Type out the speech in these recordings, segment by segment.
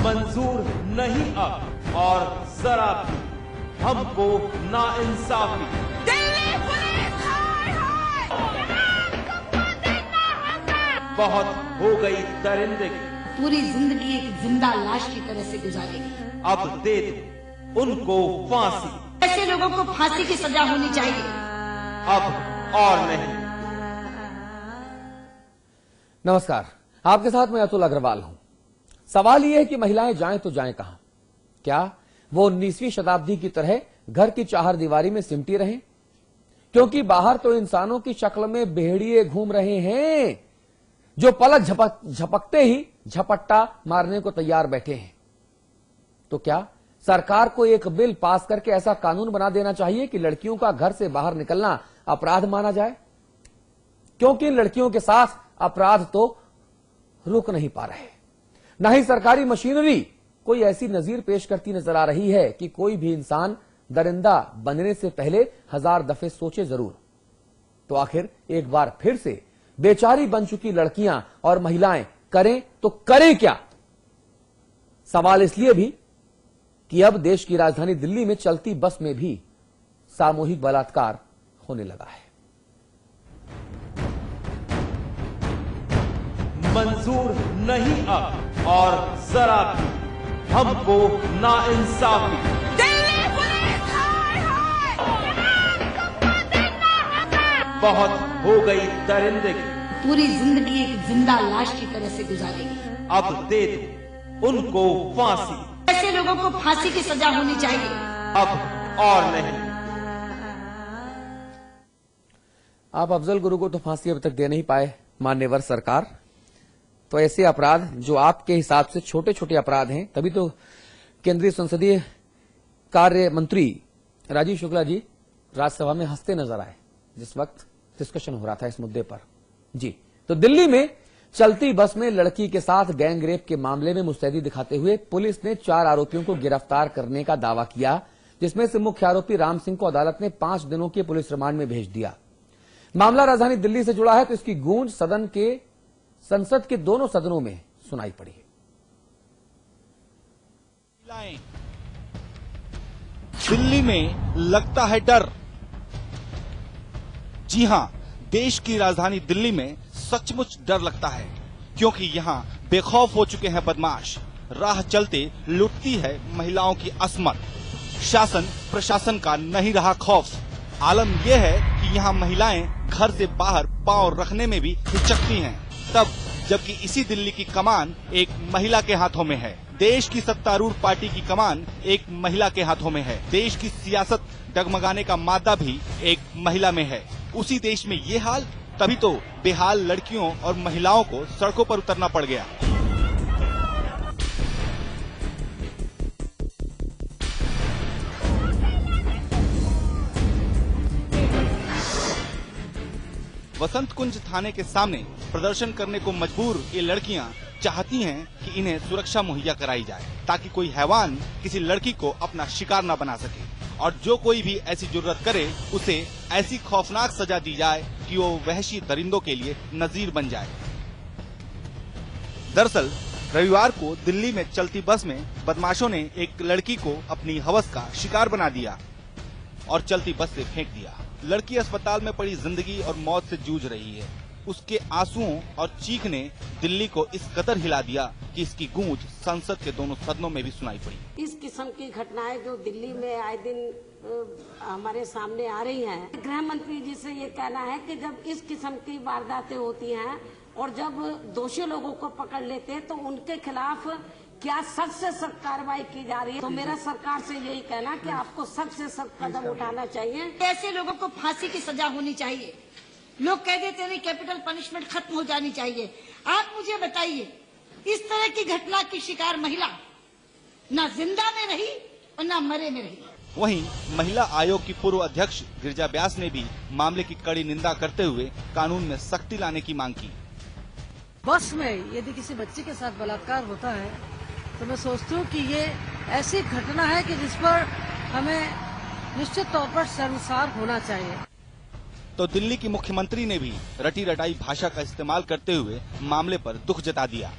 मंजूर नहीं अब और जरा भी हमको नाइंसाफी। दिल्ली पुलिस हाय हाय, बहुत हो गई दरिंदगी, पूरी जिंदगी एक जिंदा लाश की तरह से गुजारेगी। अब दे दो उनको फांसी। ऐसे लोगों को फांसी की सजा होनी चाहिए, अब और नहीं। नमस्कार, आपके साथ मैं अतुल अग्रवाल हूं। सवाल यह है कि महिलाएं जाएं तो जाएं कहां? क्या वो 19वीं शताब्दी की तरह घर की चार दीवारी में सिमटी रहें? क्योंकि बाहर तो इंसानों की शक्ल में भेड़िए घूम रहे हैं जो पलक झपकते ही झपट्टा मारने को तैयार बैठे हैं। तो क्या सरकार को एक बिल पास करके ऐसा कानून बना देना चाहिए कि लड़कियों का घर से बाहर निकलना अपराध माना जाए? क्योंकि इन लड़कियों के साथ अपराध तो रुक नहीं पा रहे। न ही सरकारी मशीनरी कोई ऐसी नजीर पेश करती नजर आ रही है कि कोई भी इंसान दरिंदा बनने से पहले 1000 दफे सोचे जरूर। तो आखिर एक बार फिर से बेचारी बन चुकी लड़कियां और महिलाएं करें तो करें क्या? सवाल इसलिए भी कि अब देश की राजधानी दिल्ली में चलती बस में भी सामूहिक बलात्कार होने लगा है। मंजूर नहीं अब और जरा भी हमको नाइंसाफी। दिल्ली पुलिस हाय हाय, बहुत हो गई दरिंदगी, पूरी जिंदगी एक जिंदा लाश की तरह से गुजारेगी। अब दे दो उनको फांसी। ऐसे लोगों को फांसी की सजा होनी चाहिए, अब और नहीं। आप अफजल गुरु को तो फांसी अब तक दे नहीं पाए मान्यवर सरकार। तो ऐसे अपराध जो आपके हिसाब से छोटे छोटे अपराध हैं, तभी तो केंद्रीय संसदीय कार्य मंत्री राजीव शुक्ला जी राज्यसभा में हंसते नजर आए जिस वक्त डिस्कशन हो रहा था इस मुद्दे पर। जी, तो दिल्ली में चलती बस में लड़की के साथ गैंग रेप के मामले में मुस्तैदी दिखाते हुए पुलिस ने 4 आरोपियों को गिरफ्तार करने का दावा किया, जिसमें से मुख्य आरोपी राम सिंह को अदालत ने 5 दिनों के पुलिस रिमांड में भेज दिया। मामला राजधानी दिल्ली से जुड़ा है, तो इसकी गूंज संसद के दोनों सदनों में सुनाई पड़ी। दिल्ली में लगता है डर। जी हां, देश की राजधानी दिल्ली में सचमुच डर लगता है, क्योंकि यहां बेखौफ हो चुके हैं बदमाश। राह चलते लुटती है महिलाओं की अस्मत। शासन प्रशासन का नहीं रहा खौफ। आलम यह है कि यहां महिलाएं घर से बाहर पांव रखने में भी हिचकती हैं, तब जबकि इसी दिल्ली की कमान एक महिला के हाथों में है। देश की सत्तारूढ़ पार्टी की कमान एक महिला के हाथों में है। देश की सियासत डगमगाने का मादा भी एक महिला में है। उसी देश में ये हाल, तभी तो बेहाल लड़कियों और महिलाओं को सड़कों पर उतरना पड़ गया। वसंत कुंज थाने के सामने प्रदर्शन करने को मजबूर ये लड़कियां चाहती हैं कि इन्हें सुरक्षा मुहैया कराई जाए, ताकि कोई हैवान किसी लड़की को अपना शिकार न बना सके, और जो कोई भी ऐसी जुर्रत करे उसे ऐसी खौफनाक सजा दी जाए कि वो वहशी दरिंदों के लिए नजीर बन जाए। दरअसल रविवार को दिल्ली में चलती बस में बदमाशों ने एक लड़की को अपनी हवस का शिकार बना दिया और चलती बस से फेंक दिया। लड़की अस्पताल में पड़ी जिंदगी और मौत से जूझ रही है। उसके आंसुओं और चीख ने दिल्ली को इस कदर हिला दिया कि इसकी गूंज संसद के दोनों सदनों में भी सुनाई पड़ी। इस किस्म की घटनाएं जो दिल्ली में आए दिन हमारे सामने आ रही हैं, गृह मंत्री जी से ये कहना है कि जब इस किस्म की वारदातें होती हैं और जब दोषी लोगों को पकड़ लेते हैं तो उनके खिलाफ क्या सख्त से सख्त कार्रवाई की जा रही है। तो मेरा सरकार से यही कहना कि आपको सख्त से सख्त कदम उठाना चाहिए। ऐसे लोगों को फांसी की सजा होनी चाहिए। लोग कह देते हैं कैपिटल पनिशमेंट खत्म हो जानी चाहिए। आप मुझे बताइए, इस तरह की घटना की शिकार महिला न जिंदा में रही और न मरे में रही। वहीं महिला आयोग की पूर्व अध्यक्ष गिरिजा व्यास ने भी मामले की कड़ी निंदा करते हुए कानून में सख्ती लाने की मांग की। बस में यदि किसी बच्चे के साथ बलात्कार होता है तो मैं सोचती हूँ कि ये ऐसी घटना है कि जिस पर हमें निश्चित तौर पर शर्मसार होना चाहिए। तो दिल्ली की मुख्यमंत्री ने भी रटी रटाई भाषा का इस्तेमाल करते हुए मामले पर दुख जता दिया।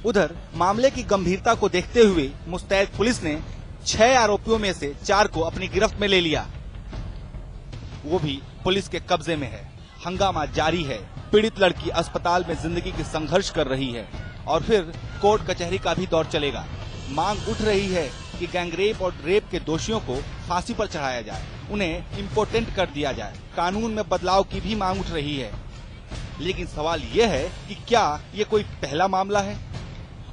उधर मामले की गंभीरता को देखते हुए मुस्तैद पुलिस ने 6 आरोपियों में से 4 को अपनी गिरफ्त में ले लिया, वो भी पुलिस के कब्जे में है। हंगामा जारी है। पीड़ित लड़की अस्पताल में जिंदगी की संघर्ष कर रही है और फिर कोर्ट कचहरी का भी दौर चलेगा। मांग उठ रही है कि गैंगरेप और रेप के दोषियों को फांसी पर चढ़ाया जाए, उन्हें इम्पोर्टेंट कर दिया जाए। कानून में बदलाव की भी मांग उठ रही है। लेकिन सवाल यह है कि क्या ये कोई पहला मामला है,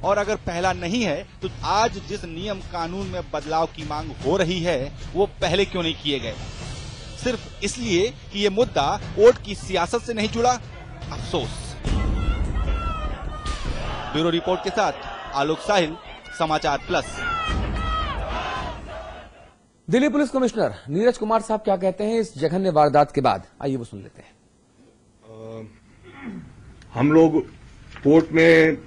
और अगर पहला नहीं है तो आज जिस नियम कानून में बदलाव की मांग हो रही है वो पहले क्यों नहीं किए गए? सिर्फ इसलिए कि ये मुद्दा वोट की सियासत से नहीं जुड़ा? अफसोस। ब्यूरो रिपोर्ट के साथ आलोक साहिल, समाचार plus. Delhi police commissioner Neeraj Kumar साहब क्या कहते हैं इस जघन्य वारदात के बाद, आइए वो सुन लेते हैं। हम लोग कोर्ट में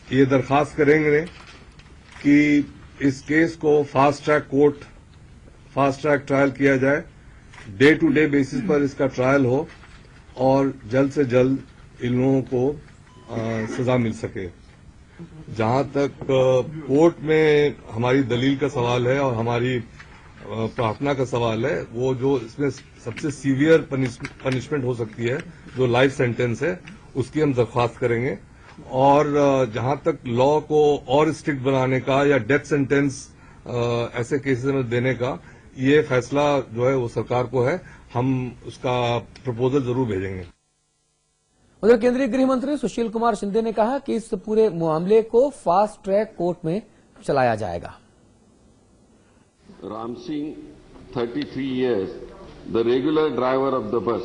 ये दरखास्त करेंगे कि इस केस को फास्ट ट्रैक ट्रायल किया जाए, डे टू डे बेसिस पर इसका ट्रायल हो और जल्द से जल्द इन लोगों को सजा मिल सके। जहां तक कोर्ट में हमारी दलील का सवाल है और हमारी प्रार्थना का सवाल है, वो जो इसमें सबसे सीवियर पनिशमेंट हो सकती है, जो लाइफ सेंटेंस है, उसकी हम दरख्वास्त करेंगे। और जहां तक लॉ को और स्ट्रिक्ट बनाने का या डेथ सेंटेंस ऐसे केसेस में देने का, ये फैसला जो है वो सरकार को है। हम उसका प्रपोजल जरूर भेजेंगे। उधर केंद्रीय गृह मंत्री सुशील कुमार शिंदे ने कहा कि इस पूरे मामले को फास्ट ट्रैक कोर्ट में चलाया जाएगा। Ram Singh, 33 years, the regular driver of the bus.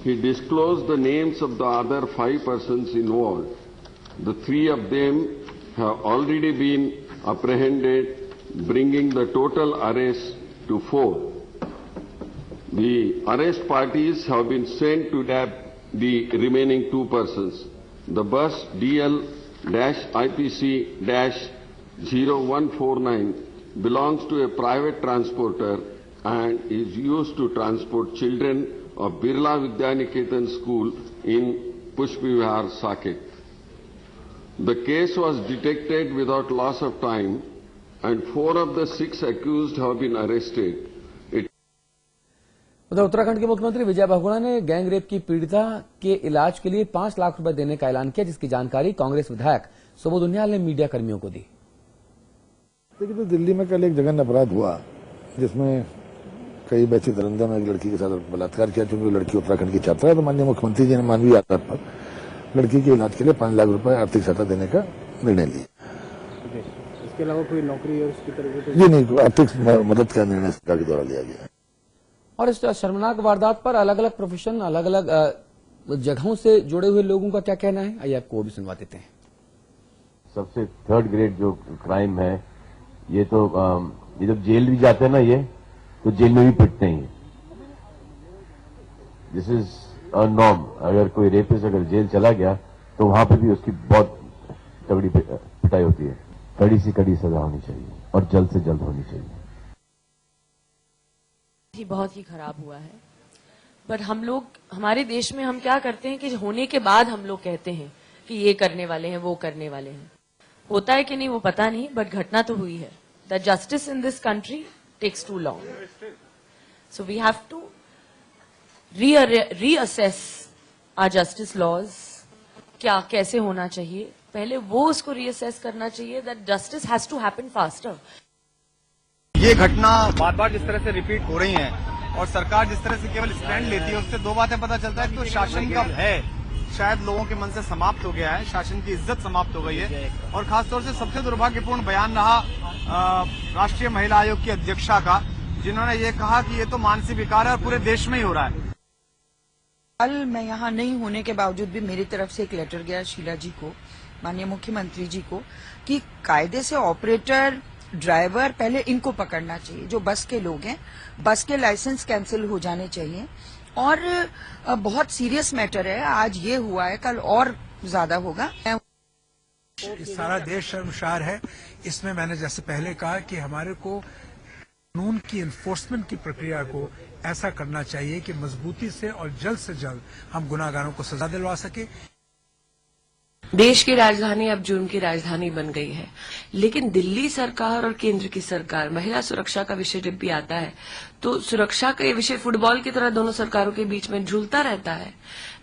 He disclosed the names of the other 5 persons involved. The 3 of them have already been apprehended, bringing the total arrests to 4. The arrest parties have been sent to the remaining 2 persons. The bus DL-IPC-0149 belongs to a private transporter and is used to transport children of Birla Vidyaniketan School in Pushpivihar, Saket. The case was detected without loss of time and 4 of the 6 accused have been arrested. उधर उत्तराखंड के मुख्यमंत्री विजय बहुगुणा ने gang rape की पीड़िता के इलाज के लिए 5 लाख रुपए देने का ऐलान किया, जिसकी जानकारी कांग्रेस विधायक सुबोध उनियाल ने मीडिया कर्मियों को दी। देखिए, तो दिल्ली में कल एक जघन्य अपराध हुआ जिसमें कई बच्चे दरंदा में एक लड़की के साथ बलात्कार किया। चूंकि वो लड़की उत्तराखंड की छात्रा है, तो माननीय मुख्यमंत्री जी ने मानवीय आधार पर लड़की के इलाज के लिए 5 लाख रुपए आर्थिक सहायता देने का निर्णय लिया। इसके अलावा कोई नौकरी और उसकी तरफ जी नहीं, आर्थिक मदद का निर्णय सरकार के द्वारा लिया गया। और इस शर्मनाक वारदात पर अलग अलग प्रोफेशन, अलग अलग जगहों से जुड़े हुए लोगों का क्या कहना है, आइए आपको वो भी सुनवा देते हैं। सबसे 3rd ग्रेड जो क्राइम है, ये तो ये जब जेल भी जाते हैं ना, ये तो जेल में भी पिटते हैं। This is a norm. अगर कोई रेपिस्ट अगर जेल चला गया तो वहां पे भी उसकी बहुत तगड़ी पिटाई होती है। कड़ी से कड़ी सजा होनी चाहिए और जल्द से जल्द होनी चाहिए। बहुत ही खराब हुआ है, बट हम लोग, हमारे देश में हम क्या करते हैं कि होने के बाद हम लोग कहते हैं कि ये करने वाले हैं, वो करने वाले हैं। होता है कि नहीं वो पता नहीं, बट घटना तो हुई है। The justice in this country takes too long, so we have to reassess our justice laws. क्या कैसे होना चाहिए, पहले वो उसको रीअसेस करना चाहिए that justice has to happen faster. ये घटना बार बार जिस तरह से रिपीट हो रही है और सरकार जिस तरह से केवल स्टैंड लेती है, उससे 2 बातें पता चलता है कि तो शासन का है शायद लोगों के मन से समाप्त हो गया है, शासन की इज्जत समाप्त हो गई है। और खासतौर से सबसे दुर्भाग्यपूर्ण बयान रहा राष्ट्रीय महिला आयोग की अध्यक्षा का, जिन्होंने ये कहा कि ये तो मानसिक विकार है और पूरे देश में ही हो रहा है। कल मैं यहाँ नहीं होने के बावजूद भी मेरी तरफ से एक लेटर गया शीला जी को, माननीय मुख्यमंत्री जी को, कि कायदे से ऑपरेटर, ड्राइवर, पहले इनको पकड़ना चाहिए। जो बस के लोग हैं, बस के लाइसेंस कैंसिल हो जाने चाहिए। और बहुत सीरियस मैटर है, आज ये हुआ है, कल और ज्यादा होगा। सारा देश शर्मसार है। इसमें मैंने जैसे पहले कहा कि हमारे को कानून की इन्फोर्समेंट की प्रक्रिया को ऐसा करना चाहिए कि मजबूती से और जल्द हम गुनाहगारों को सजा दिलवा सके। देश की राजधानी अब जून की राजधानी बन गई है, लेकिन दिल्ली सरकार और केंद्र की सरकार महिला सुरक्षा का विषय जब भी आता है तो सुरक्षा का ये विषय फुटबॉल की तरह दोनों सरकारों के बीच में झूलता रहता है।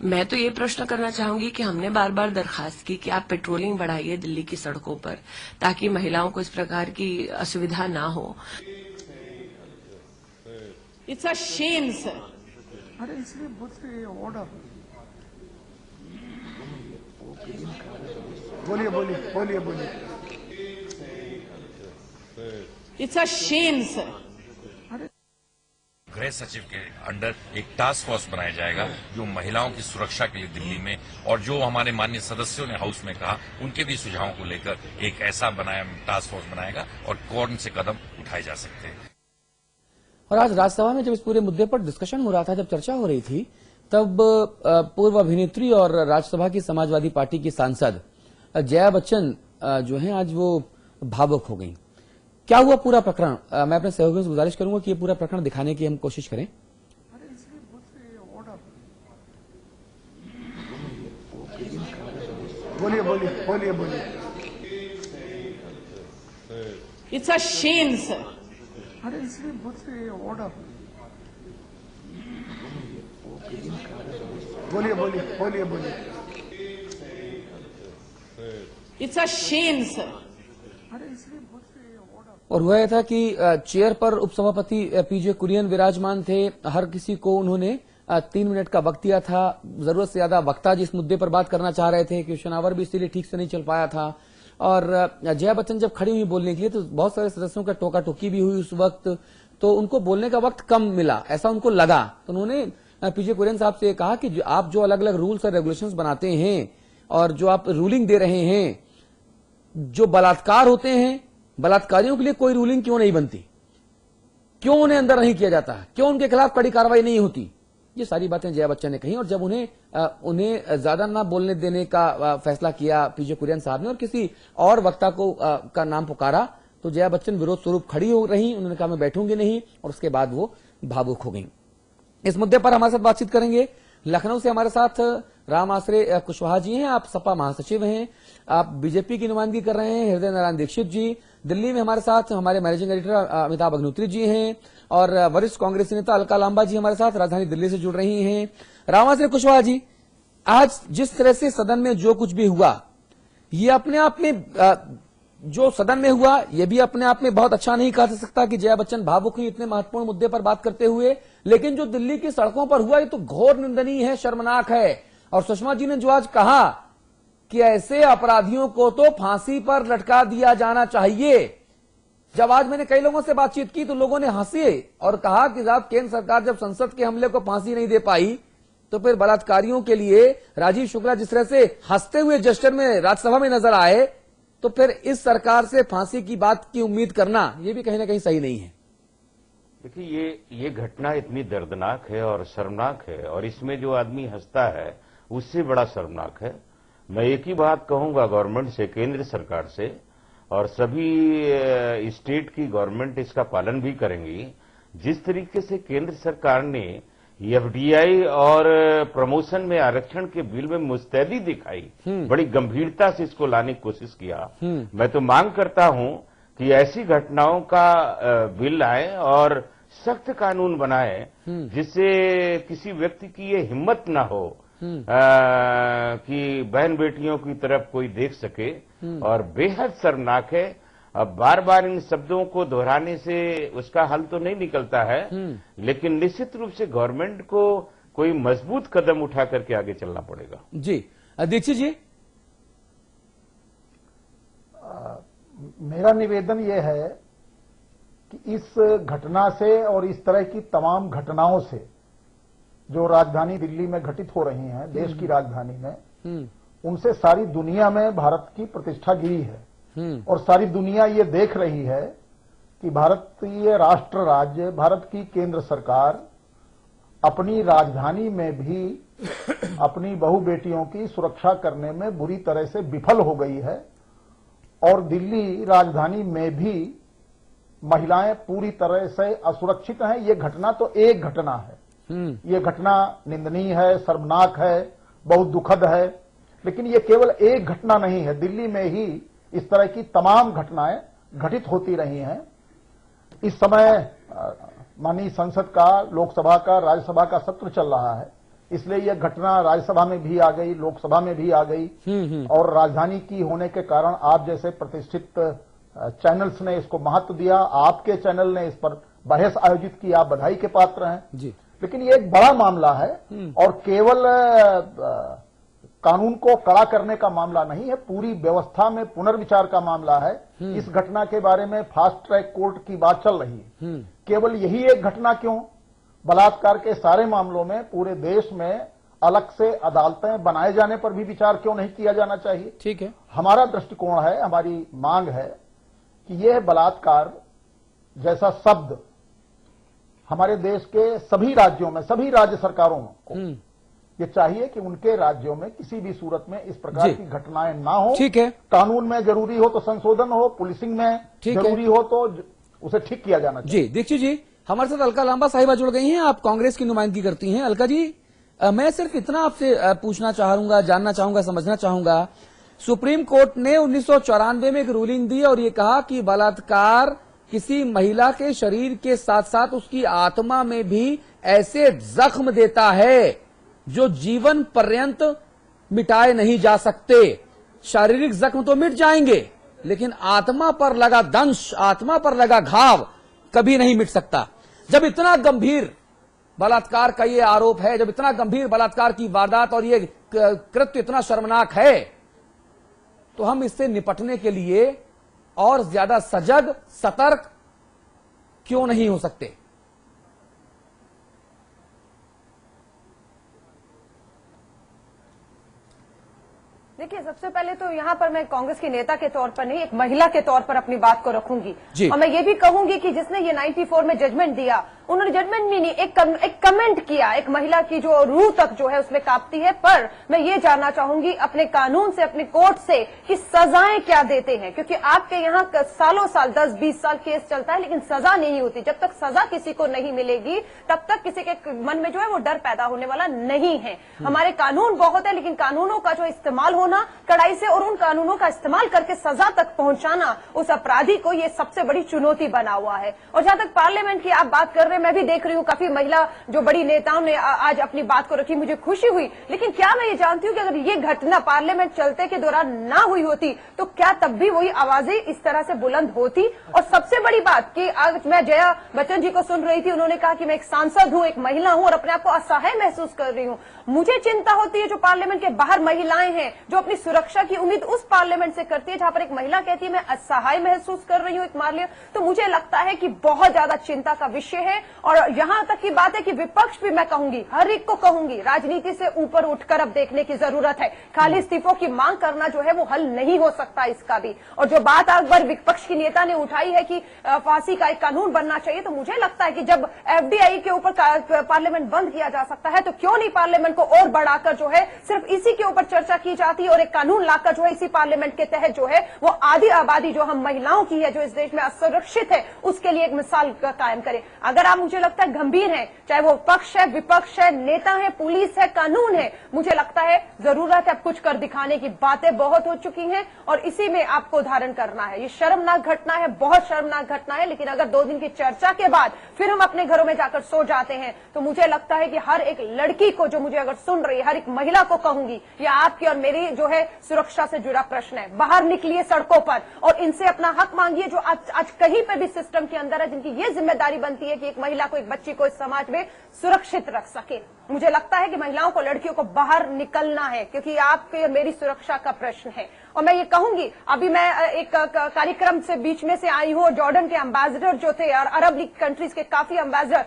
मैं तो ये प्रश्न करना चाहूंगी कि हमने बार बार दरखास्त की कि आप पेट्रोलिंग बढ़ाइए दिल्ली की सड़कों पर ताकि महिलाओं को इस प्रकार की असुविधा ना हो। It's a shame, sir. अरे इसलिए ऑर्डर बोलिए It's a shame, sir. गृह सचिव के अंडर एक टास्क फोर्स बनाया जाएगा जो महिलाओं की सुरक्षा के लिए दिल्ली में, और जो हमारे माननीय सदस्यों ने हाउस में कहा उनके भी सुझावों को लेकर एक ऐसा टास्क फोर्स बनाएगा और कौन से कदम उठाए जा सकते हैं। और आज राज्यसभा में जब इस पूरे मुद्दे पर डिस्कशन हो रहा था, जब चर्चा हो रही थी, तब पूर्व अभिनेत्री और राज्यसभा की समाजवादी पार्टी की सांसद जया बच्चन जो हैं आज वो भावुक हो गई। क्या हुआ पूरा प्रकरण? मैं अपने सहयोगियों से गुजारिश करूंगा कि ये पूरा प्रकरण दिखाने की हम कोशिश करें। बोलिए It's a shame, sir. अरे इसलिए ऑर्डर बोलिए It's a shame, sir. और हुआ यह था कि चेयर पर उपसभापति पीजे कुरियन विराजमान थे। हर किसी को उन्होंने 3 मिनट का वक्त दिया था। जरूरत से ज्यादा वक्ता जिस मुद्दे पर बात करना चाह रहे थे, क्वेश्चन आवर भी इसीलिए ठीक से नहीं चल पाया था। और जया बच्चन जब खड़ी हुई बोलने के लिए तो बहुत सारे सदस्यों का टोका टोकी भी हुई उस वक्त, तो उनको बोलने का वक्त कम मिला, ऐसा उनको लगा। तो उन्होंने पीजे कुरियन साहब से कहा कि आप जो अलग अलग रूल्स और रेगुलेशंस बनाते हैं और जो आप रूलिंग दे रहे हैं, जो बलात्कार होते हैं, बलात्कारियों के लिए कोई रूलिंग क्यों नहीं बनती, क्यों उन्हें अंदर नहीं किया जाता, क्यों उनके खिलाफ कड़ी कार्रवाई नहीं होती। ये सारी बातें जया बच्चन ने कही। और जब उन्हें ज्यादा ना बोलने देने का फैसला किया पीजे कुरियन साहब ने और किसी और वक्ता को का नाम पुकारा, तो जया बच्चन विरोध स्वरूप खड़ी हो रही। उन्होंने कहा मैं बैठूंगी नहीं, और उसके बाद वो भावुक हो गई। इस मुद्दे पर हमारे साथ बातचीत करेंगे लखनऊ से हमारे साथ राम आश्रय कुशवाहा जी हैं। आप सपा महासचिव हैं, आप बीजेपी की नुमाइंदगी कर रहे हैं। हृदय नारायण दीक्षित जी दिल्ली में हमारे साथ, हमारे मैनेजिंग एडिटर अमिताभ अग्निहोत्री जी हैं, और वरिष्ठ कांग्रेसी नेता अलका लांबा जी हमारे साथ राजधानी दिल्ली से जुड़ रही हैं। राम आश्रय कुशवाहा जी, आज जिस तरह से सदन में जो कुछ भी हुआ, ये अपने आप में जो सदन में हुआ, ये भी अपने आप में बहुत अच्छा नहीं कहा जा सकता कि जया बच्चन भावुक हुई इतने महत्वपूर्ण मुद्दे पर बात करते हुए। लेकिन जो दिल्ली की सड़कों पर हुआ, ये तो घोर निंदनीय है, शर्मनाक है। और सुषमा जी ने जो आज कहा कि ऐसे अपराधियों को तो फांसी पर लटका दिया जाना चाहिए। जब आज मैंने कई लोगों से बातचीत की तो लोगों ने हंसे और कहा कि साहब केंद्र सरकार जब संसद के हमले को फांसी नहीं दे पाई, तो फिर बलात्कारियों के लिए राजीव शुक्ला जिस तरह से हंसते हुए जेस्चर में राज्यसभा में नजर आए, तो फिर इस सरकार से फांसी की बात की उम्मीद करना ये भी कहीं ना कहीं सही नहीं है। देखिए, ये घटना इतनी दर्दनाक है और शर्मनाक है, और इसमें जो आदमी हंसता है उससे बड़ा शर्मनाक है। मैं एक ही बात कहूंगा गवर्नमेंट से, केंद्र सरकार से, और सभी स्टेट की गवर्नमेंट इसका पालन भी करेंगी। जिस तरीके से केंद्र सरकार ने एफडीआई और प्रमोशन में आरक्षण के बिल में मुस्तैदी दिखाई, बड़ी गंभीरता से इसको लाने की कोशिश किया। मैं तो मांग करता हूं कि ऐसी घटनाओं का बिल आए और सख्त कानून बनाए, जिससे किसी व्यक्ति की ये हिम्मत ना हो कि बहन बेटियों की तरफ कोई देख सके। और बेहद शर्मनाक है। अब बार बार इन शब्दों को दोहराने से उसका हल तो नहीं निकलता है, लेकिन निश्चित रूप से गवर्नमेंट को कोई मजबूत कदम उठा करके आगे चलना पड़ेगा। जी दीक्षित जी, मेरा निवेदन यह है कि इस घटना से और इस तरह की तमाम घटनाओं से जो राजधानी दिल्ली में घटित हो रही हैं, देश की राजधानी में, उनसे सारी दुनिया में भारत की प्रतिष्ठा गिरी है। और सारी दुनिया ये देख रही है कि भारतीय राष्ट्र राज्य, भारत की केंद्र सरकार अपनी राजधानी में भी अपनी बहु बेटियों की सुरक्षा करने में बुरी तरह से विफल हो गई है। और दिल्ली राजधानी में भी महिलाएं पूरी तरह से असुरक्षित हैं। ये घटना तो एक घटना है, ये घटना निंदनीय है, शर्मनाक है, बहुत दुखद है, लेकिन ये केवल एक घटना नहीं है, दिल्ली में ही इस तरह की तमाम घटनाएं घटित होती रही हैं। इस समय माननीय संसद का, लोकसभा का, राज्यसभा का सत्र चल रहा है, इसलिए यह घटना राज्यसभा में भी आ गई, लोकसभा में भी आ गई और राजधानी की होने के कारण आप जैसे प्रतिष्ठित चैनल्स ने इसको महत्व दिया, आपके चैनल ने इस पर बहस आयोजित की, आप बधाई के पात्र हैं जी। लेकिन ये एक बड़ा मामला है और केवल कानून को कड़ा करने का मामला नहीं है, पूरी व्यवस्था में पुनर्विचार का मामला है। इस घटना के बारे में फास्ट ट्रैक कोर्ट की बात चल रही है। केवल यही एक घटना क्यों, बलात्कार के सारे मामलों में पूरे देश में अलग से अदालतें बनाए जाने पर भी विचार क्यों नहीं किया जाना चाहिए। ठीक है, हमारा दृष्टिकोण है, हमारी मांग है कि यह बलात्कार जैसा शब्द हमारे देश के सभी राज्यों में, सभी राज्य सरकारों को ये चाहिए कि उनके राज्यों में किसी भी सूरत में इस प्रकार की घटनाएं ना हो। ठीक है, कानून में जरूरी हो तो संशोधन हो, पुलिसिंग में जरूरी हो तो उसे ठीक किया जाना चाहिए। जी दीक्षित जी, हमारे साथ अलका लांबा साहिबा जुड़ गई हैं, आप कांग्रेस की नुमाइंदगी करती हैं। अलका जी, मैं सिर्फ इतना आपसे पूछना चाहूंगा, जानना चाहूंगा, समझना चाहूंगा, सुप्रीम कोर्ट ने 1994 में एक रूलिंग दी और ये कहा कि बलात्कार किसी महिला के शरीर के साथ साथ उसकी आत्मा में भी ऐसे जख्म देता है जो जीवन पर्यंत मिटाए नहीं जा सकते। शारीरिक जख्म तो मिट जाएंगे लेकिन आत्मा पर लगा दंश, आत्मा पर लगा घाव कभी नहीं मिट सकता। जब इतना गंभीर बलात्कार का ये आरोप है, जब इतना गंभीर बलात्कार की वारदात और ये कृत्य इतना शर्मनाक है, तो हम इससे निपटने के लिए और ज्यादा सजग, सतर्क क्यों नहीं हो सकते? देखिए, सबसे पहले तो यहाँ पर मैं कांग्रेस के नेता के तौर पर नहीं, एक महिला के तौर पर अपनी बात को रखूंगी और मैं ये भी कहूंगी कि जिसने ये 94 में जजमेंट दिया, उन्होंने जजमेंट भी नहीं, एक कमेंट किया, एक महिला की जो रूह तक जो है उसमें कांपती है। पर मैं ये जानना चाहूंगी अपने कानून से, अपने कोर्ट से कि सजाएं क्या देते हैं, क्योंकि आपके यहाँ सालों साल 10-20 साल केस चलता है लेकिन सजा नहीं होती। जब तक सजा किसी को नहीं मिलेगी तब तक किसी के मन में जो है वो डर पैदा होने वाला नहीं है। हमारे कानून बहुत है लेकिन कानूनों का जो इस्तेमाल होना कड़ाई से और उन कानूनों का इस्तेमाल करके सजा तक पहुंचाना उस अपराधी को, ये सबसे बड़ी चुनौती बना हुआ है। और जहां तक पार्लियामेंट की आप बात कर रहे हैं, मैं भी देख रही हूँ काफी महिला जो बड़ी नेताओं ने आज अपनी बात को रखी, मुझे खुशी हुई। लेकिन क्या मैं ये जानती हूँ कि अगर ये घटना पार्लियामेंट चलते के दौरान ना हुई होती तो क्या तब भी वही आवाजें इस तरह से बुलंद होती? और सबसे बड़ी बात कि आज मैं जया बच्चन जी को सुन रही थी, उन्होंने कहा कि मैं एक सांसद हूँ, एक महिला हूँ और अपने आप को असहाय महसूस कर रही हूँ। मुझे चिंता होती है जो पार्लियामेंट के बाहर महिलाएं हैं जो अपनी सुरक्षा की उम्मीद उस पार्लियामेंट से करती है जहां पर एक महिला कहती है मैं असहाय महसूस कर रही हूं एक मामले, तो मुझे लगता है कि बहुत ज्यादा चिंता का विषय है। और यहां तक की बात है कि विपक्ष भी, मैं कहूंगी, हर एक को कहूंगी, राजनीति से ऊपर उठकर अब देखने की जरूरत है। खाली इस्तीफों की मांग करना जो है वो हल नहीं हो सकता इसका भी। और जो बात अकबर विपक्ष की नेता ने उठाई है कि फांसी का एक कानून बनना चाहिए, तो मुझे लगता है कि जब एफडीआई के ऊपर पार्लियामेंट बंद किया जा सकता है तो क्यों नहीं पार्लियामेंट को और बढ़ाकर जो है सिर्फ इसी के ऊपर चर्चा की जाती है और एक कानून लाकर जो है इसी पार्लियामेंट के तहत जो है वो आधी आबादी जो हम महिलाओं की है जो इस देश में असुरक्षित है उसके लिए एक मिसाल कायम करें। अगर आप, मुझे लगता है, गंभीर है, चाहे वो पक्ष है, विपक्ष है, नेता है, पुलिस है, कानून है, मुझे लगता है जरूरत है अब कुछ कर दिखाने की। बातें बहुत हो चुकी हैं और इसी में आपको उदाहरण करना है। ये शर्मनाक घटना है, बहुत शर्मनाक घटना है, लेकिन अगर 2 दिन की चर्चा के बाद फिर हम अपने घरों में जाकर सो जाते हैं तो मुझे लगता है कि हर एक लड़की को जो मुझे अगर सुन रही है, हर एक महिला को कहूंगी, ये आपकी और मेरी जो है सुरक्षा से जुड़ा प्रश्न है। बाहर निकलिए सड़कों पर और इनसे अपना हक मांगिए जो आज कहीं पे भी सिस्टम के अंदर है, जिनकी ये जिम्मेदारी बनती है कि एक महिला को, एक बच्ची को इस समाज में सुरक्षित रख सके। मुझे लगता है कि महिलाओं को, लड़कियों को बाहर निकलना है क्योंकि आपके और मेरी सुरक्षा का प्रश्न है। और मैं ये कहूंगी, अभी मैं एक कार्यक्रम से बीच में से आई हूँ, जॉर्डन के एम्बेसडर जो थे और अरब लीग कंट्रीज के काफी एम्बेसडर,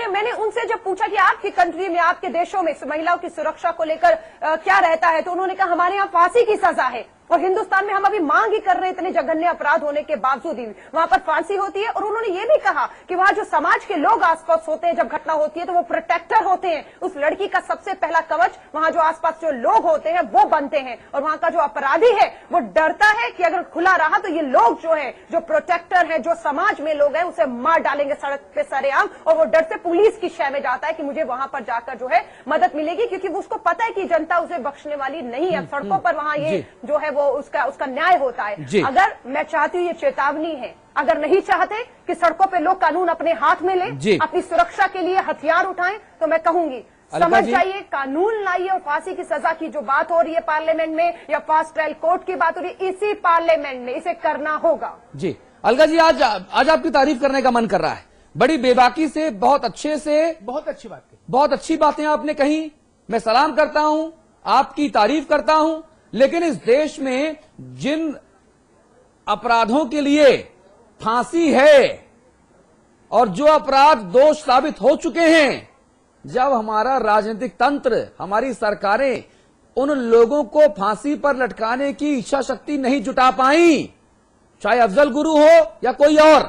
मैंने उनसे जब पूछा कि आपकी कंट्री में, आपके देशों में महिलाओं की सुरक्षा को लेकर क्या रहता है, तो उन्होंने कहा हमारे यहाँ फांसी की सजा है। और हिंदुस्तान में हम अभी मांग ही कर रहे हैं, इतने जघन्य अपराध होने के बावजूद भी वहां पर फांसी होती है। और उन्होंने ये भी कहा कि वहां जो समाज के लोग आसपास होते हैं, जब घटना होती है तो वो प्रोटेक्टर होते हैं। उस लड़की का सबसे पहला कवच वहां जो आसपास जो लोग होते हैं वो बनते हैं, और वहां का जो अपराधी है वो डरता है कि अगर खुला रहा तो ये लोग जो है, जो प्रोटेक्टर है, जो समाज में लोग हैं, उसे मार डालेंगे सड़क पे सरेआम। और वो डर से पुलिस की शय में जाता है कि मुझे वहां पर जाकर जो है मदद मिलेगी, क्योंकि उसको पता है कि जनता उसे बख्शने वाली नहीं है। सड़कों पर वहां ये जो है वो उसका न्याय होता है। अगर मैं चाहती हूँ, ये चेतावनी है, अगर नहीं चाहते कि सड़कों पे लोग कानून अपने हाथ में लें, अपनी सुरक्षा के लिए हथियार उठाएं, तो मैं कहूंगी समझ जाइए, कानून लाइए। और फांसी की सजा की जो बात हो रही है पार्लियामेंट में, या फास्ट ट्रायल कोर्ट की बात हो रही है, इसी पार्लियामेंट में इसे करना होगा। जी अलका जी, आज आपकी तारीफ करने का मन कर रहा है, बड़ी बेबाकी से, बहुत अच्छे से, बहुत अच्छी बात की, बहुत अच्छी बातें आपने कही। मैं सलाम करता हूं, आपकी तारीफ करता हूं। लेकिन इस देश में जिन अपराधों के लिए फांसी है और जो अपराध दोष साबित हो चुके हैं, जब हमारा राजनीतिक तंत्र, हमारी सरकारें उन लोगों को फांसी पर लटकाने की इच्छा शक्ति नहीं जुटा पाई, चाहे अफजल गुरु हो या कोई और,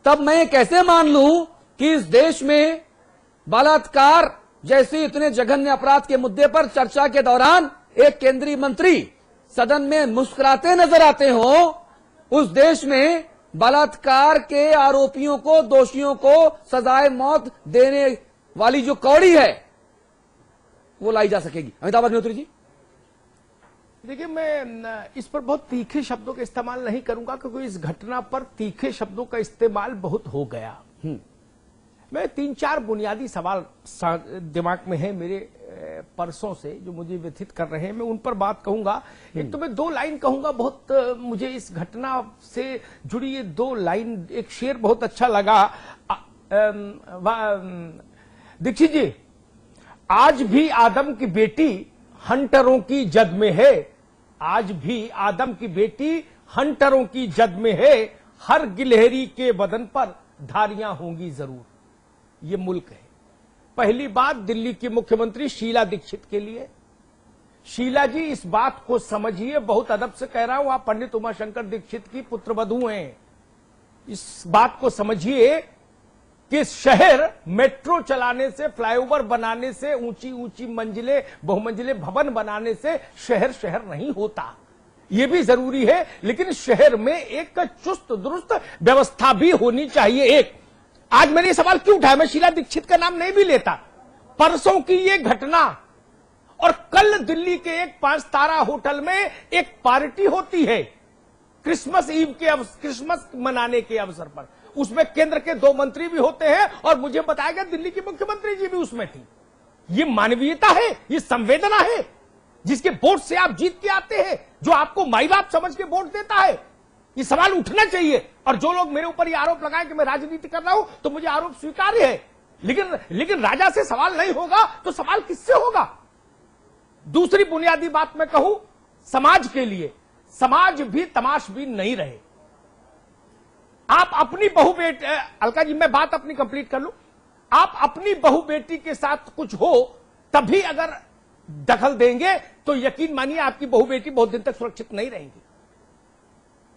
तब मैं कैसे मान लूं कि इस देश में बलात्कार जैसे इतने जघन्य अपराध के मुद्दे पर चर्चा के दौरान एक केंद्रीय मंत्री सदन में मुस्कुराते नजर आते हो। उस देश में बलात्कार के आरोपियों को, दोषियों को सजाए मौत देने वाली जो कौड़ी है वो लाई जा सकेगी। अमिताभ अग्निहोत्री जी, देखिए, मैं इस पर बहुत तीखे शब्दों का इस्तेमाल नहीं करूंगा, क्योंकि इस घटना पर तीखे शब्दों का इस्तेमाल बहुत हो गया। मैं 3-4 बुनियादी सवाल दिमाग में है मेरे परसों से, जो मुझे व्यथित कर रहे हैं, मैं उन पर बात कहूंगा। एक तो मैं 2 लाइन कहूंगा, बहुत मुझे इस घटना से जुड़ी ये 2 लाइन, एक शेर बहुत अच्छा लगा। दीक्षित जी, आज भी आदम की बेटी हंटरों की जद में है, आज भी आदम की बेटी हंटरों की जद में है, हर गिलहरी के बदन पर धारियां होंगी जरूर। ये मुल्क है। पहली बात दिल्ली की मुख्यमंत्री शीला दीक्षित के लिए, शीला जी इस बात को समझिए, बहुत अदब से कह रहा हूं, आप पंडित उमाशंकर दीक्षित की पुत्रवधू हैं। इस बात को समझिए कि शहर मेट्रो चलाने से, फ्लाईओवर बनाने से, ऊंची ऊंची मंजिलें, बहुमंजिले भवन बनाने से शहर शहर नहीं होता, ये भी जरूरी है। लेकिन शहर में एक चुस्त दुरुस्त व्यवस्था भी होनी चाहिए। एक आज मैंने ये सवाल क्यों उठाया, मैं शीला दीक्षित का नाम नहीं भी लेता, परसों की ये घटना और कल दिल्ली के एक 5 तारा होटल में एक पार्टी होती है क्रिसमस ईव के क्रिसमस मनाने के अवसर पर, उसमें केंद्र के 2 मंत्री भी होते हैं और मुझे बताया गया दिल्ली की मुख्यमंत्री जी भी उसमें थी। ये मानवीयता है, ये संवेदना है, जिसके वोट से आप जीत के आते हैं, जो आपको माई बाप समझ के वोट देता है। ये सवाल उठना चाहिए। और जो लोग मेरे ऊपर ये आरोप लगाए कि मैं राजनीति कर रहा हूं, तो मुझे आरोप स्वीकार्य है, लेकिन राजा से सवाल नहीं होगा तो सवाल किससे होगा। दूसरी बुनियादी बात मैं कहूं, समाज के लिए, समाज भी तमाशबीन नहीं रहे। आप अपनी बहू बेटी, अलका जी मैं बात अपनी कंप्लीट कर लूं, आप अपनी बहू बेटी के साथ कुछ हो तभी अगर दखल देंगे तो यकीन मानिए आपकी बहू बेटी बहुत दिन तक सुरक्षित नहीं रहेंगी।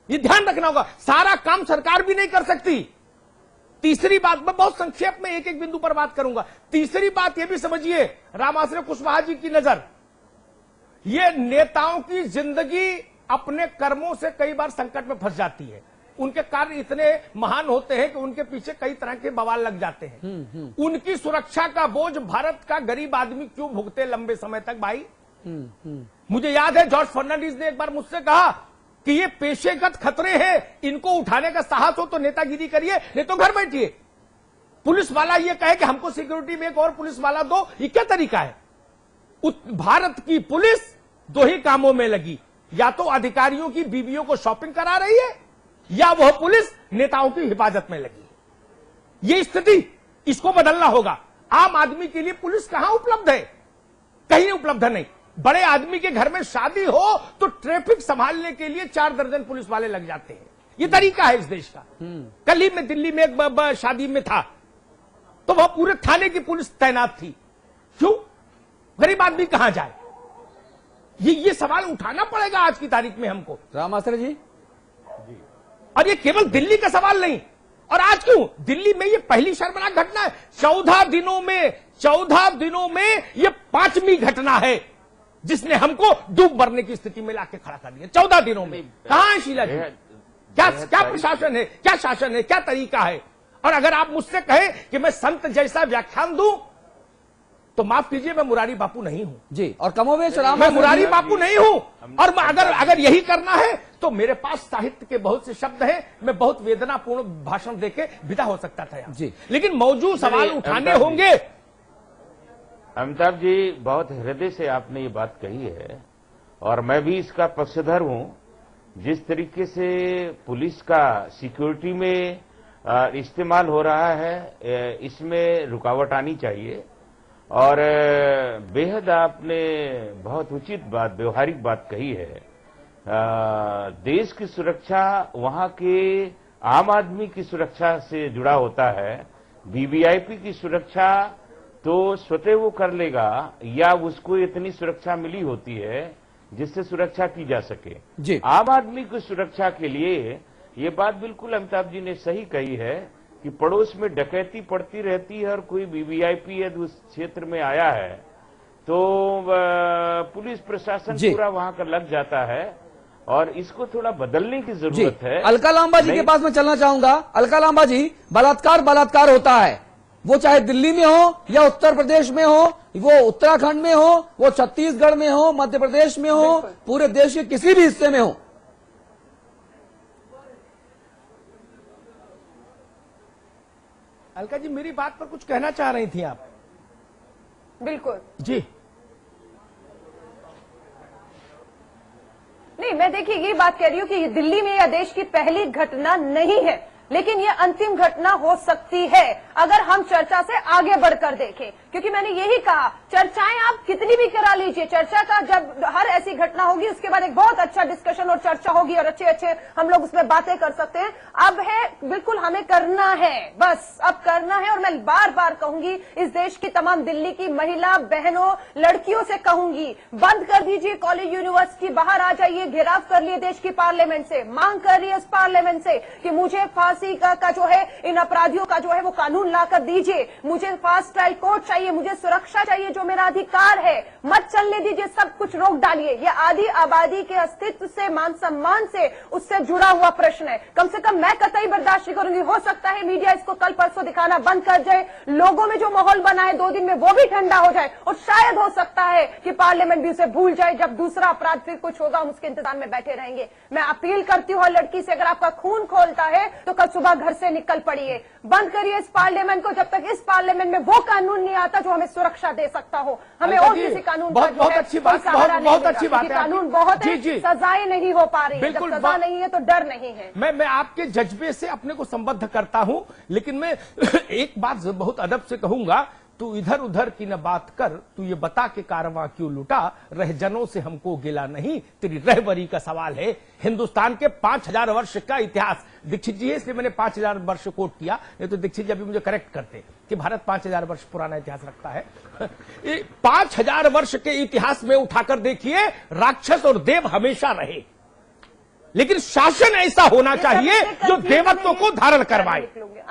ये ध्यान रखना होगा, सारा काम सरकार भी नहीं कर सकती। तीसरी बात, मैं बहुत संक्षेप में एक एक बिंदु पर बात करूंगा। तीसरी बात यह भी समझिए, रामाश्रय कुशवाहा जी की नजर, ये नेताओं की जिंदगी अपने कर्मों से कई बार संकट में फंस जाती है। उनके कार्य इतने महान होते हैं कि उनके पीछे कई तरह के बवाल लग जाते हैं। उनकी सुरक्षा का बोझ भारत का गरीब आदमी क्यों भुगते लंबे समय तक भाई। मुझे याद है जॉर्ज फर्नांडिस ने एक बार मुझसे कहा कि ये पेशेगत खतरे हैं, इनको उठाने का साहस हो तो नेतागिरी करिए, नहीं तो घर बैठिए। पुलिस वाला ये कहे कि हमको सिक्योरिटी में एक और पुलिस वाला दो, ये क्या तरीका है। भारत की पुलिस 2 ही कामों में लगी, या तो अधिकारियों की बीवियों को शॉपिंग करा रही है, या वह पुलिस नेताओं की हिफाजत में लगी है। ये स्थिति, इसको बदलना होगा। आम आदमी के लिए पुलिस कहां उपलब्ध है, कहीं उपलब्ध नहीं। बड़े आदमी के घर में शादी हो तो ट्रैफिक संभालने के लिए 4 दर्जन पुलिस वाले लग जाते हैं। ये तरीका है इस देश का। कल ही मैं दिल्ली में एक शादी में था, तो वह पूरे थाने की पुलिस तैनात थी। क्यों? गरीब आदमी कहां जाए। ये सवाल उठाना पड़ेगा आज की तारीख में हमको। रामाश्रय जी, और ये केवल दिल्ली का सवाल नहीं, और आज क्यों दिल्ली में ये पहली शर्मनाक घटना है। 14 दिनों में ये 5वीं घटना है जिसने हमको डूब मरने की स्थिति में लाके खड़ा कर दिया। 14 दिनों में कहां है शीला जी? क्या प्रशासन है, क्या शासन है, क्या तरीका है? और अगर आप मुझसे कहें कि मैं संत जैसा व्याख्यान दूं तो माफ कीजिए, मैं मुरारी बापू नहीं हूं जी। और कमोवेश मैं मुरारी बापू नहीं हूं। और अगर यही करना है तो मेरे पास साहित्य के बहुत से शब्द हैं, मैं बहुत वेदनापूर्ण भाषण देके विदा हो सकता था जी। लेकिन मौजूद सवाल उठाने होंगे। अमिताभ जी, बहुत हृदय से आपने ये बात कही है और मैं भी इसका पक्षधर हूं। जिस तरीके से पुलिस का सिक्योरिटी में इस्तेमाल हो रहा है, इसमें रुकावट आनी चाहिए। और बेहद आपने बहुत उचित बात, व्यवहारिक बात कही है। देश की सुरक्षा वहां के आम आदमी की सुरक्षा से जुड़ा होता है। वीवीआईपी की सुरक्षा तो स्वतः वो कर लेगा या उसको इतनी सुरक्षा मिली होती है जिससे सुरक्षा की जा सके जी। आम आदमी की सुरक्षा के लिए ये बात बिल्कुल अमिताभ जी ने सही कही है कि पड़ोस में डकैती पड़ती रहती है और कोई वीवीआईपी यदि उस क्षेत्र में आया है तो पुलिस प्रशासन पूरा वहां का लग जाता है और इसको थोड़ा बदलने की जरूरत है। अलका लांबा जी के पास मैं चलना चाहूंगा। अलका लांबा जी, बलात्कार होता है, वो चाहे दिल्ली में हो या उत्तर प्रदेश में हो, वो उत्तराखंड में हो, वो छत्तीसगढ़ में हो, मध्य प्रदेश में हो, पूरे देश के किसी भी हिस्से में हो। अलका जी, मेरी बात पर कुछ कहना चाह रही थी आप? बिल्कुल जी। नहीं, मैं देखिए ये बात कह रही हूँ कि दिल्ली में यह देश की पहली घटना नहीं है, लेकिन ये अंतिम घटना हो सकती है अगर हम चर्चा से आगे बढ़कर देखें। क्योंकि मैंने यही कहा, चर्चाएं आप कितनी भी करा लीजिए, चर्चा का जब हर ऐसी घटना होगी उसके बाद एक बहुत अच्छा डिस्कशन और चर्चा होगी और अच्छे हम लोग उसमें बातें कर सकते हैं। अब है बिल्कुल हमें करना है, बस अब करना है। और मैं बार बार कहूंगी, इस देश की तमाम दिल्ली की महिला बहनों लड़कियों से कहूंगी, बंद कर दीजिए कॉलेज यूनिवर्सिटी, बाहर आ जाइए, घेराव कर लिए देश की पार्लियामेंट से, मांग कर रही है इस पार्लियामेंट से कि मुझे फांसी का जो है, इन अपराधियों का जो है वो कानून लाकर दीजिए, मुझे फास्ट ट्रायल कोर्ट चाहिए, मुझे सुरक्षा चाहिए जो मेरा अधिकार है, मत चलने दीजिए, सब कुछ रोक डालिए। ये आधी आबादी के अस्तित्व से, मान सम्मान से, उससे जुड़ा हुआ प्रश्न है। कम से कम मैं कतई बर्दाश्त नहीं करूंगी। हो सकता है मीडिया इसको कल परसों दिखाना बंद कर जाए, लोगों में जो माहौल बना है 2 दिन में वो भी ठंडा हो जाए और शायद हो सकता है कि पार्लियामेंट भी उसे भूल जाए। जब दूसरा अपराध फिर कुछ होगा हम उसके इंतजार में बैठे रहेंगे। मैं अपील करती हूँ लड़की से, अगर आपका खून खोलता है तो कल सुबह घर से निकल पड़िए, बंद करिए इस पार्लियामेंट को जब तक इस पार्लियामेंट में वो कानून नहीं आता जो हमें सुरक्षा दे सकता हो। हमें और किसी कानून का बहुत अच्छी बात, बहुत अच्छी बात है। कानून बहुत है, सजाएं नहीं हो पा रही है। जब सजा नहीं है तो डर नहीं है। मैं आपके जज्बे से अपने को संबद्ध करता हूं, लेकिन मैं एक बात बहुत अदब से कहूंगा, तू इधर उधर की न बात कर, तू ये बता के कारवां क्यों लुटा, रहजनों से हमको गिला नहीं, तेरी रहबरी का सवाल है। हिंदुस्तान के 5000 वर्ष का इतिहास, दीक्षित जी है इसलिए मैंने 5000 वर्ष कोट किया, नहीं तो दीक्षित जी अभी मुझे करेक्ट करते कि भारत 5000 वर्ष पुराना इतिहास रखता है। 5000 वर्ष के इतिहास में उठाकर देखिए, राक्षस और देव हमेशा रहे, लेकिन शासन ऐसा होना चाहिए जो देवत्व को धारण करवाए,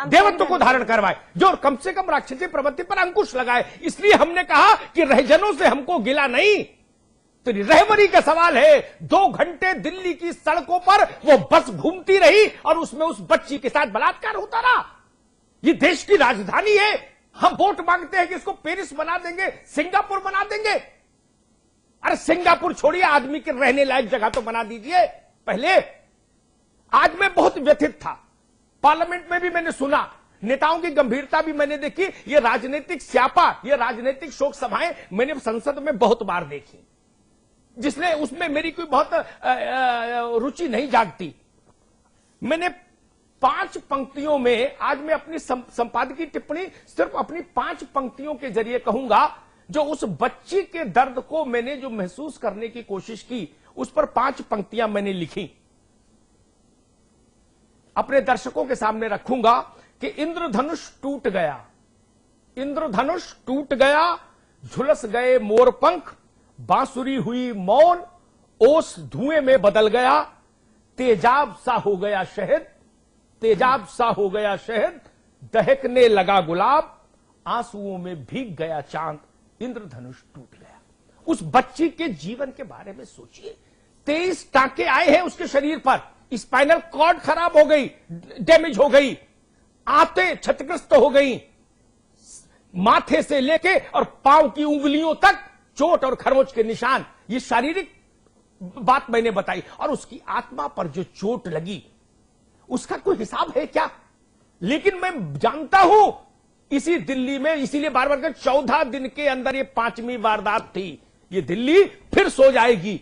देवत्व को धारण करवाए, जो कम से कम राक्षसी प्रवृत्ति पर अंकुश लगाए। इसलिए हमने कहा कि रहजनों से हमको गिला नहीं, तो रहबरी का सवाल है। 2 घंटे दिल्ली की सड़कों पर वो बस घूमती रही और उसमें उस बच्ची के साथ बलात्कार होता रहा। ये देश की राजधानी है, हम वोट मांगते हैं कि इसको पेरिस बना देंगे, सिंगापुर बना देंगे। अरे सिंगापुर छोड़िए, आदमी के रहने लायक जगह तो बना दीजिए पहले। आज मैं बहुत व्यथित था, पार्लियामेंट में भी मैंने सुना, नेताओं की गंभीरता भी मैंने देखी, ये राजनीतिक स्यापा, ये राजनीतिक शोक सभाएं मैंने संसद में बहुत बार देखी, जिसने उसमें मेरी कोई बहुत रुचि नहीं जागती। मैंने 5 पंक्तियों में, आज मैं अपनी संपादकीय टिप्पणी सिर्फ अपनी 5 पंक्तियों के जरिए कहूंगा, जो उस बच्ची के दर्द को मैंने जो महसूस करने की कोशिश की, उस पर 5 पंक्तियां मैंने लिखी, अपने दर्शकों के सामने रखूंगा कि इंद्रधनुष टूट गया, इंद्रधनुष टूट गया, झुलस गए मोर पंख, बांसुरी हुई मौन, ओस धुएं में बदल गया, तेजाब सा हो गया शहद, तेजाब सा हो गया शहद, दहकने लगा गुलाब, आंसुओं में भीग गया चांद, इंद्रधनुष टूट गया। उस बच्ची के जीवन के बारे में सोचिए। 23 टांके आए हैं उसके शरीर पर, स्पाइनल कॉर्ड खराब हो गई, डैमेज हो गई, आंतें क्षतिग्रस्त हो गई, माथे से लेके और पांव की उंगलियों तक चोट और खरोंच के निशान। ये शारीरिक बात मैंने बताई। और उसकी आत्मा पर जो चोट लगी उसका कोई हिसाब है क्या? लेकिन मैं जानता हूं इसी दिल्ली में, इसीलिए बार बार 14 दिन के अंदर ये 5वीं वारदात थी। ये दिल्ली फिर सो जाएगी,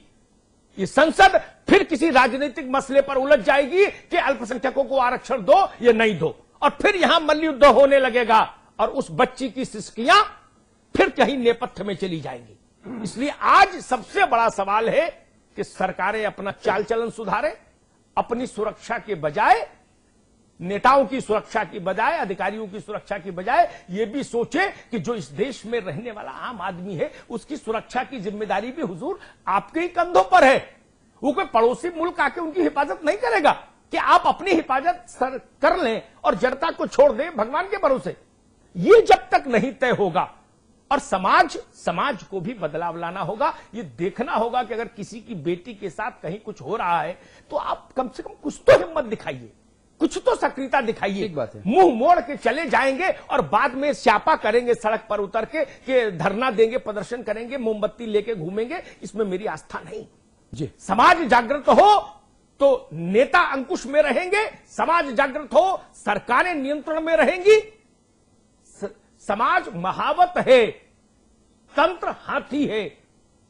ये संसद फिर किसी राजनीतिक मसले पर उलझ जाएगी कि अल्पसंख्यकों को आरक्षण दो या नहीं दो, और फिर यहां मल्लयुद्ध होने लगेगा और उस बच्ची की सिसकियां फिर कहीं नेपथ्य में चली जाएंगी। इसलिए आज सबसे बड़ा सवाल है कि सरकारें अपना चाल चलन सुधारें, अपनी सुरक्षा के बजाय, नेताओं की सुरक्षा की बजाय, अधिकारियों की सुरक्षा की बजाय यह भी सोचे कि जो इस देश में रहने वाला आम आदमी है उसकी सुरक्षा की जिम्मेदारी भी हुजूर आपके ही कंधों पर है। वो कोई पड़ोसी मुल्क आके उनकी हिफाजत नहीं करेगा कि आप अपनी हिफाजत कर लें और जनता को छोड़ दें भगवान के भरोसे। ये जब तक नहीं तय होगा, और समाज को भी बदलाव लाना होगा। ये देखना होगा कि अगर किसी की बेटी के साथ कहीं कुछ हो रहा है तो आप कम से कम कुछ तो हिम्मत दिखाइए, कुछ तो सक्रियता दिखाइए। मुंह मोड़ के चले जाएंगे और बाद में स्यापा करेंगे सड़क पर उतर के धरना देंगे, प्रदर्शन करेंगे, मोमबत्ती लेके घूमेंगे, इसमें मेरी आस्था नहीं। जी, समाज जागृत हो तो नेता अंकुश में रहेंगे, समाज जागृत हो सरकारें नियंत्रण में रहेंगी। समाज महावत है, तंत्र हाथी है।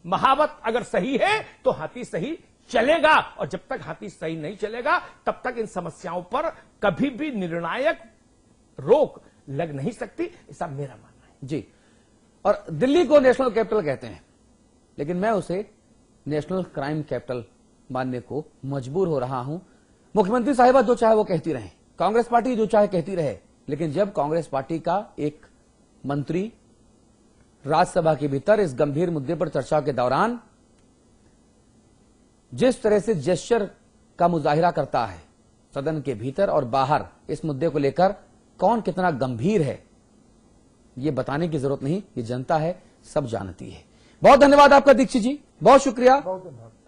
महावत अगर सही है तो हाथी सही चलेगा, और जब तक हाथी सही नहीं चलेगा तब तक इन समस्याओं पर कभी भी निर्णायक रोक लग नहीं सकती, ऐसा मेरा मानना है। जी, और दिल्ली को नेशनल कैपिटल कहते हैं, लेकिन मैं उसे नेशनल क्राइम कैपिटल मानने को मजबूर हो रहा हूं। मुख्यमंत्री साहिबा जो चाहे वो कहती रहे, कांग्रेस पार्टी जो चाहे कहती रहे, लेकिन जब कांग्रेस पार्टी का एक मंत्री राज्यसभा के भीतर इस गंभीर मुद्दे पर चर्चा के दौरान जिस तरह से जेस्चर का मुजाहिरा करता है सदन के भीतर और बाहर, इस मुद्दे को लेकर कौन कितना गंभीर है यह बताने की जरूरत नहीं, ये जनता है, सब जानती है। बहुत धन्यवाद आपका दीक्षित जी, बहुत शुक्रिया।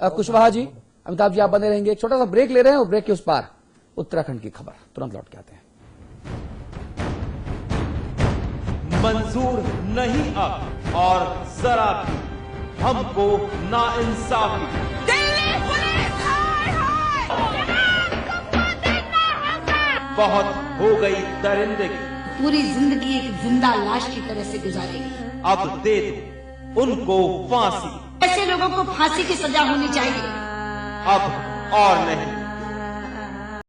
कुशवाहा जी, अमिताभ जी आप बने रहेंगे। एक छोटा सा ब्रेक ले रहे हैं और ब्रेक के उस पार उत्तराखंड की खबर, तुरंत लौट के आते हैं। मंजूर नहीं अब और जरा भी हमको नाइंसाफी। दिल्ली पुलिस हाय हाय, बहुत हो गई दरिंदगी, पूरी जिंदगी एक जिंदा लाश की तरह से गुजारेगी। अब दे दो उनको फांसी। ऐसे लोगों को फांसी की सजा होनी चाहिए। अब और नहीं।